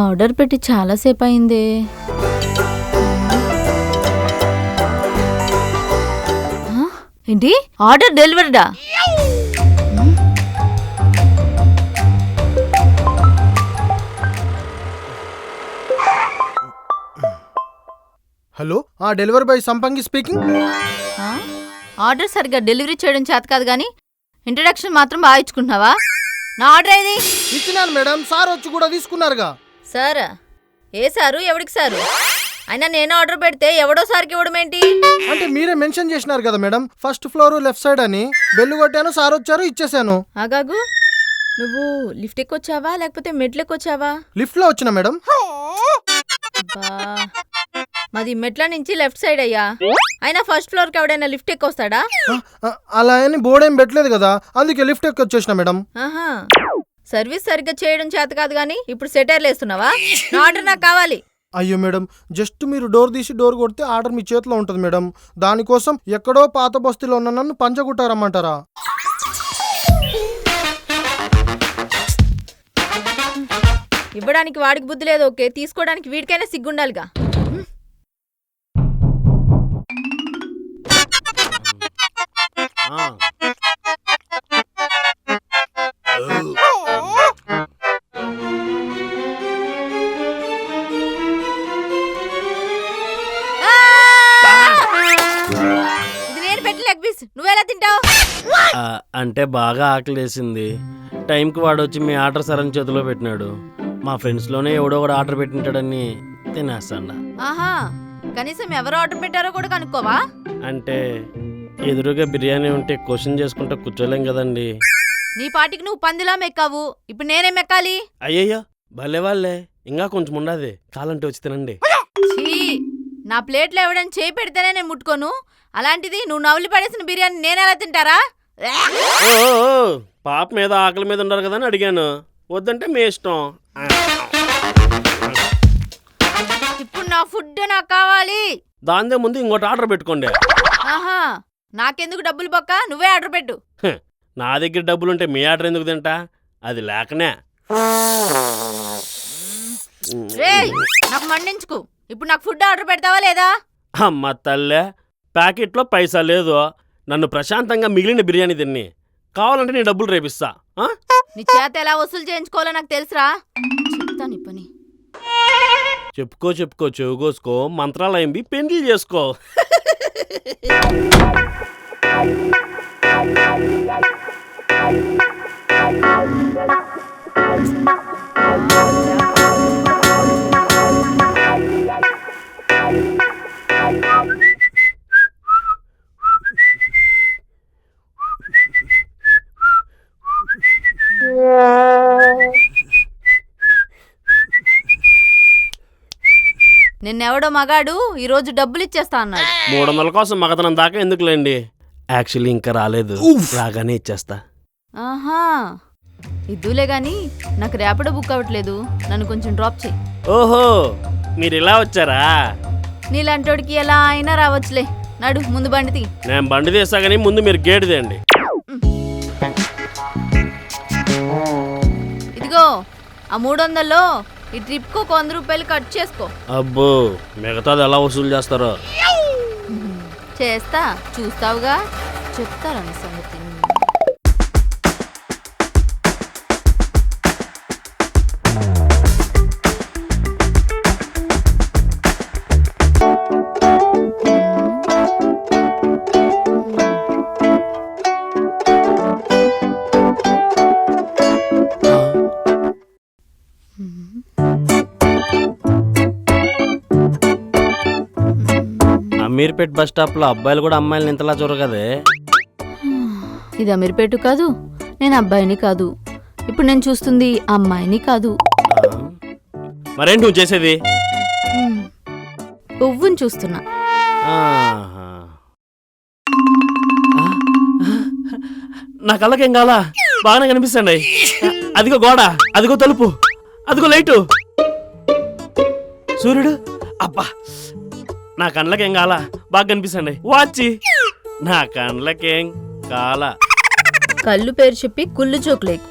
Order పెట్టి చాలాసేపు అయిందే. ఏంటి ఆర్డర్ డెలివరీడా? హలో, డెలివరీ బాయ్ సంపంగి స్పీకింగ్. ఆర్డర్ సరిగ్గా డెలివరీ చేయడం చేత కాదు కానీ ఇంట్రడక్షన్ మాత్రం బాగా ఇచ్చుకుంటున్నావా? నా ఆర్డర్ ఏది? ఇచ్చినాను మేడం, సార్ వచ్చి కూడా తీసుకున్నారుగా. సారా? ఏ సారు? ఎవడికి సారు? అయినా నేను ఆర్డర్ పెడితే ఎవడో సార్కి ఇవ్వడం ఏంటి? అంటే మీరే మెన్షన్ చేసినారు కదా madam, first floor left side అని. బెల్లు కొట్టాను, సార్ వచ్చారు, ఇచ్చేసాను. ఆగాగు, నువ్వు లిఫ్ట్ ఎక్కొచ్చావా లేకపోతే మెట్లు ఎక్కొచ్చావా? లిఫ్ట్ లో వచ్చినా మేడం. మాది మెట్ల నుంచి లెఫ్ట్ సైడ్ అయ్యా. అయినా ఫస్ట్ ఫ్లోర్ కి ఎవడైనా లిఫ్ట్ ఎక్కొస్తాడా? అలా అని బోర్డు ఏం పెట్టలేదు కదా, అందుకే లిఫ్ట్ ఎక్కి వచ్చేసిన మేడం. ఆహా, సర్వీస్ సరిగ్గా చేయడం చేత కాదు గానీ ఇప్పుడు సెటైర్లు వేస్తున్నావా? నా ఆర్డర్ నాకు కావాలి. అయ్యో మేడం, జస్ట్ మీరు డోర్ తీసి డోర్ కొడితే ఆర్డర్ మీ చేతిలో ఉంటుంది మేడం. దానికోసం ఎక్కడో పాత బస్తీలో ఉన్న నన్ను పంచగుట్టారమ్మంటారా? ఇవ్వడానికి వాడికి బుద్ధి లేదు ఓకే, తీసుకోవడానికి వీడికైనా సిగ్గుండాలిగా. నువ్వెలా తింటావు? అంటే బాగా ఆకలేసింది. టైంకి వాడు వచ్చి మీ ఆర్డర్ సరైన చేతిలో పెట్టినాడు. మా ఫ్రెండ్స్లోనే ఎవడో ఒకడు ఆర్డర్ పెట్టింటాడని తినేస్తాను. ఆహా, కనీసం ఎవరు ఆర్డర్ పెట్టారో కూడా కనుక్కోవా? అంటే ఎదురుగా బిర్యానీ ఉంటే క్వశ్చన్ చేసుకుంటా కూర్చోలేం కదండి. నీ పాటికి నువ్వు పందిలా మెక్కావు, ఇప్పుడు నేనేం మెక్కాలి? అయ్యయ్యో భలే వాళ్ళే, ఇంకా కొంచెం ఉండదు, కాలంటే వచ్చి తినండి. నా ప్లేట్లో ఎవడని చేయి పెడితేనే నేను ముట్టుకోను, అలాంటిది నువ్వు నవ్వులు పడేసిన బిర్యానీ నేనెలా తింటారా? పాప మీద ఆకలి మీద ఉండరు కదా అని అడిగాను, వద్దంటే మీ ఇష్టం. ఇప్పుడు నా ఫుడ్ నాకు కావాలి. దాందే ముందు ఇంకోటి ఆర్డర్ పెట్టుకోండి. ఆహా, నాకెందుకు డబ్బులు బొక్క, నువ్వే ఆర్డర్ పెట్టు. నా దగ్గర డబ్బులుంటే మీ ఆర్డర్ ఎందుకు తింటా, అది లేకనే. రేయ్, నాకు మండించుకు. ఇప్పుడు నాకు ఫుడ్ ఆర్డర్ పెడతావా లేదా? అమ్మ తల్లే, ప్యాకెట్లో పైసా లేదు, నన్ను ప్రశాంతంగా మిగిలిన బిర్యానీ తిన్ని. కావాలంటే నీ డబ్బులు రేపిస్తా. నీ చేత ఎలా వసూలు చేయించుకోవాలో నాకు తెలుసురా, చెప్తా నీ పని. చెప్పుకో చెప్పుకో, చెవుకోసుకో, మంత్రాలయంబి పెండ్లి చేసుకో. నిన్నెవడో మగాడు ఈరోజు డబ్బులు ఇచ్చేస్తా అన్నాడు. 300 కోసం మగతనం దాకా ఎందుకులేండి, యాక్చువల్లీ ఇంకా రాలేదు, రాగానే ఇచ్చేస్తా. ఆహా, ఇద్దులే గాని నాకు ర్యాపిడో బుక్ అవ్వట్లేదు, నన్ను కొంచెం డ్రాప్ చేయి. ఓహో, మీరు ఇలా వచ్చారా? నీలాంటోడికి ఎలా అయినా రావచ్చులే, నడు ముందు బండి తీ. నేను బండి తీస్తా గానీ ముందు మీరు గేటు తీయండి. ఇదిగో ఆ 300లో ఈ ట్రిప్కు 100 రూపాయలు కట్ చేసుకో. అబ్బో, మిగతాది ఎలా వసూలు చేస్తారో చేస్తా, చూస్తావుగా, చెప్తారని సంగతి. అమీర్పేట్ బస్ స్టాప్ లో అబ్బాయిలు కూడా అమ్మాయిలను ఇంతలా చూడగదే. ఇది అమీర్పేట కాదు, నేను అబ్బాయిని కాదు, ఇప్పుడు నేను చూస్తుంది అమ్మాయిని కాదు. మరేంటి నువ్వు చేసేది? పువ్వుని చూస్తున్నా. నా కళ్ళకేం కాలా, బాగానే కనిపిస్తాండి. అదిగో గోడ, అదిగో తలుపు, అదిగో లైటు, సూర్యుడు. అబ్బా, నా కండ్లకేం కాలా, బాగా కనిపిస్తాండి. వాచి, నా కండ్లకేం కాలా. కళ్ళు పేరు చెప్పి కుళ్ళు చోకులేకు.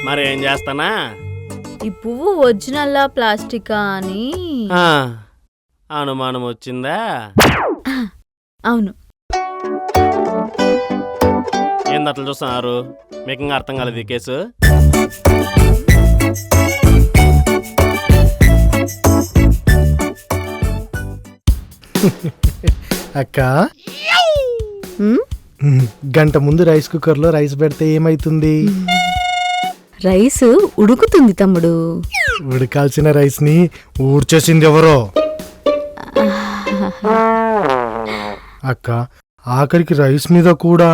మరేం చేస్తానా, ఈ పువ్వు ఒరిజినల్లా ప్లాస్టికా అని. ఆ, అనుమానం వచ్చిందా? అవును. ఏంది అట్లా చూస్తున్నారు? మీకు ఇంకా అర్థం కాలేదు ఈ కేసు? అక్క ఉమ్, గంట ముందు రైస్ కుక్కర్లో రైస్ పెడితే ఏమైతుంది? రైస్ ఉడుకుతుంది తమ్ముడు. ఉడకాల్సిన రైస్ ని ఊడ్చేసింది ఎవరో? అక్క ఆఖరికి రైస్ మీద కూడా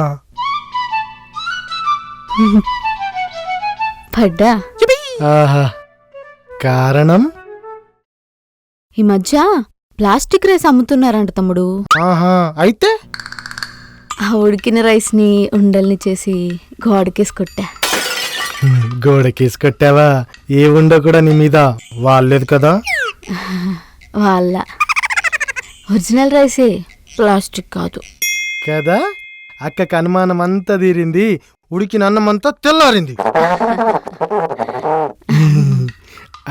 పడ్డా. ఆహా, కారణం? ఈ మధ్య ప్లాస్టిక్ రైస్ అమ్ముతున్నారంట తమ్ముడు. ఆహా, అయితే ఆ ఉడికిన రైస్ ని ఉండల్ని చేసి గోడకేసి కొట్టా. గోడకేసి కొట్టావా? ఏ ఉండో కూడా నీ మీద వాళ్ళలేదు కదా? వాళ్ళ ఒరిజినల్ రైసే, ప్లాస్టిక్ కాదు కదా? అక్కకి అనుమానం అంతా తీరింది, ఉడికిన అన్నం అంతా తెల్లారింది.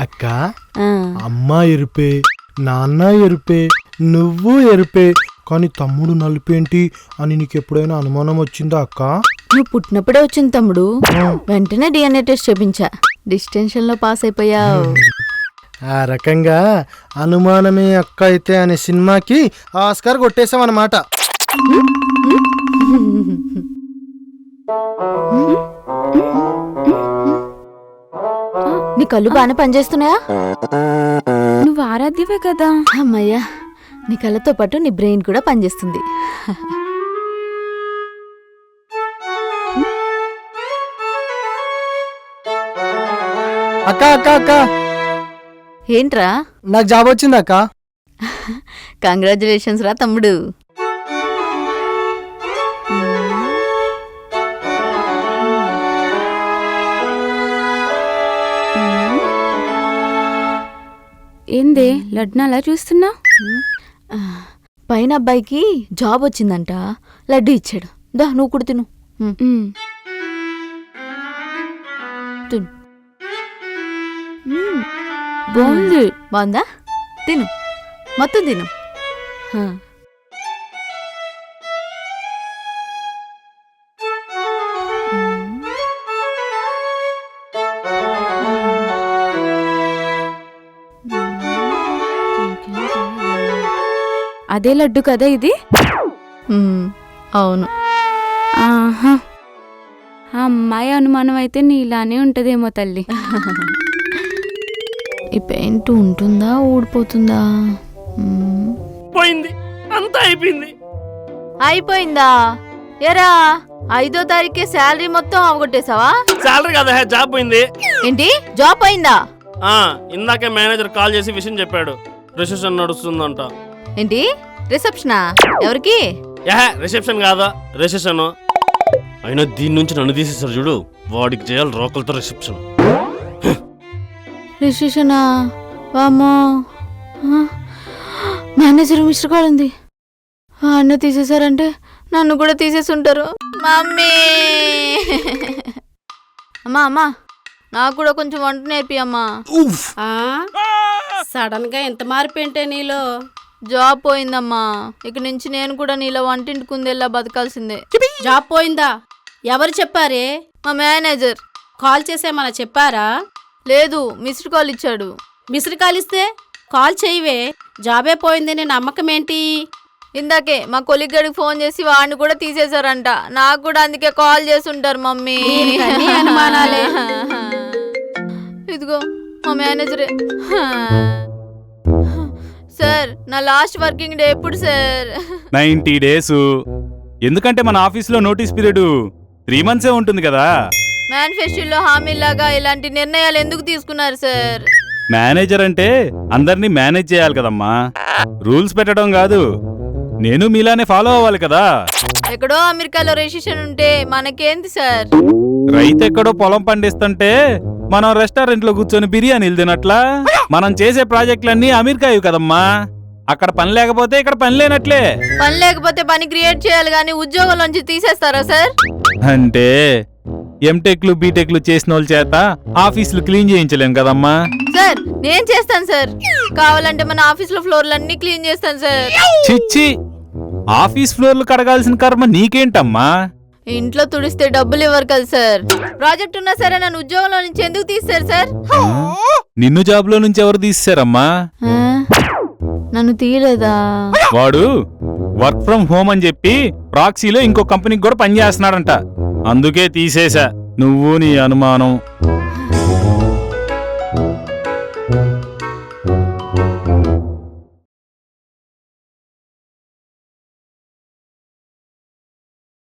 అక్క ఆ, అమ్మ ఎరుపే, నాన్న ఎరుపే, నువ్వు ఎరుపే, కానీ తమ్ముడు నలుపేంటి అని నీకు ఎప్పుడైనా అనుమానం వచ్చిందా అక్క? నువ్వు పుట్టినప్పుడే వచ్చింది తమ్ముడు. వెంటనే DNA టెస్ట్ చేపించా. డిస్టెన్షన్ లో పాస్ అయిపోయావు. ఆ రకంగా అనుమానమే అక్క అయితే అనే సినిమాకి ఆస్కార్ కొట్టేశామన్నమాట. నీ కళ్ళు బాగానే పనిచేస్తున్నాయా? నువ్వు ఆరాధ్యవే కదా. అమ్మయ్యా, నీ కళ్ళతో పాటు నీ బ్రెయిన్ కూడా పనిచేస్తుంది. అక్క అక్క అక్క ఏంట్రా? నాకు జాబ్ వచ్చింది అక్క. కంగ్రాచులేషన్స్ రా తమ్ముడు. ఏందే లడ్డున అలా చూస్తున్నా? పైన అబ్బాయికి జాబ్ వచ్చిందంట, లడ్డు ఇచ్చాడు. దా నువ్వు కూడా తిను. తిను. బాగుంది. బాగుందా? తిను, మొత్తం తిను. హా. అదే లడ్డు కదా ఇది? అవును. ఆహా, ఆ అమ్మాయి అనుమానం అయితే నీలానే ఉంటదేమో తల్లి. ఈ పెయింట్ ఉంటుందా ఊడిపోతుందా? పోయింది, అంతా అయిపోయింది. అయిపోయిందా? ఎరా 5వ తారీఖే శాలరీ మొత్తం అవగొట్టేశావా? శాలరీ కదా, జాబ్ పోయింది. ఏంటి, జాబ్ పోయిందా? ఇందాకే మేనేజర్ కాల్ చేసి విషయం చెప్పాడు. రిసెప్షన్ నడుస్తుందంట. ఏంటి, రిసెప్షనా? ఎవరికి? రిసెప్షన్ కాదా, రిసెప్షన్. అయినా దీని నుంచి నన్ను తీసేసారు చూడు, వాడికి చేయాలి రోకలతో రిసెప్షన్. రిసెప్షనా? వామ్మో, మేనేజర్ మిస్టర్ కాల్ ఉంది. అన్న తీసేశారంటే నన్ను కూడా తీసేసి ఉంటారు. మమ్మీ, అమ్మా అమ్మా, నాకు కూడా కొంచెం వంట నేర్పి అమ్మా. సడన్ గా ఎంత మార్పేంటే నీలో? జాబ్ పోయిందమ్మా, ఇక నుంచి నేను కూడా నీలో వంటింటి కుందేలా బతకాల్సిందే. జాబ్ పోయిందా? ఎవరు చెప్పారే? మా మేనేజర్. కాల్ చేసేమన్నా చెప్పారా? లేదు, మిస్డ్ కాల్ ఇచ్చాడు. మిస్డ్ కాల్ ఇస్తే కాల్ చేయవే. జాబే పోయిందని నమ్మకం ఏంటి? ఇందాకే మా కొలీగ్ గడికి ఫోన్ చేసి వాడిని కూడా తీసేశారంట. నాకు కూడా అందుకే కాల్ చేసి ఉంటారు మమ్మీ. దీనికన్నీ అనుమానాలే. ఇదిగో మా మేనేజరే. సార్, నా లాస్ట్ వర్కింగ్ డే ఎప్పుడు సార్? 90 days. ఎందుకంటే మన ఆఫీస్లో నోటీస్ పీరియడ్ 3 months ఉంటుంది కదా. మేనిఫెస్టోలో హామీలాగా ఇలాంటి నిర్ణయాలు ఎందుకు తీసుకున్నారు సార్? మేనేజర్ అంటే అందరినీ మేనేజ్ చేయాలి కదమ్మా, రూల్స్ పెట్టడం కాదు. నేను మీలానే ఫాలో అవ్వాలి కదా. ఎక్కడో అమెరికాలో రిసెప్షన్ ఉంటే మనకేంది సార్? రైతు ఎక్కడో పొలం పండిస్తుంటే మనం రెస్టారెంట్ లో కూర్చొని బిర్యానీలు తినట్లా మనం చేసే ప్రాజెక్టులన్నీ అమెరికాయు కదమ్మా. అక్కడ పని లేకపోతే ఇక్కడ పని లేనట్లే. పని లేకపోతే పని క్రియేట్ చేయాలి కానీ ఉద్యోగంలోంచి తీసేస్తారా సార్? అంటే ఎంటెక్లు బీటెక్లు చేసిన వాళ్ళ చేత ఆఫీసులు క్లీన్ చేయించలేం కదమ్మా. సార్ నేను చేస్తాను సార్, కావాలంటే మన ఆఫీస్ లో ఫ్లోర్లన్నీ క్లీన్ చేస్తాను సార్. చిచ్చి, ఆఫీస్ ఫ్లోర్లు కడగాల్సిన కర్మ నీకేంటమ్మా? ఇంట్లో తుడిస్తే డబ్బులు ఇవ్వరు కదా సార్. ప్రాజెక్ట్ ఉన్నా సరే నన్ను ఉద్యోగంలో నుంచి ఎందుకు తీస్తారు సార్? నిన్ను జాబ్లో నుంచి ఎవరు తీసేశారమ్మా? ఆ? నన్ను తీయలేదా? వాడు వర్క్ ఫ్రం హోమ్ అని చెప్పి ప్రాక్సీలో ఇంకో కంపెనీకి కూడా పనిచేస్తున్నాడంట, అందుకే తీసేశా. నువ్వు నీ అనుమానం.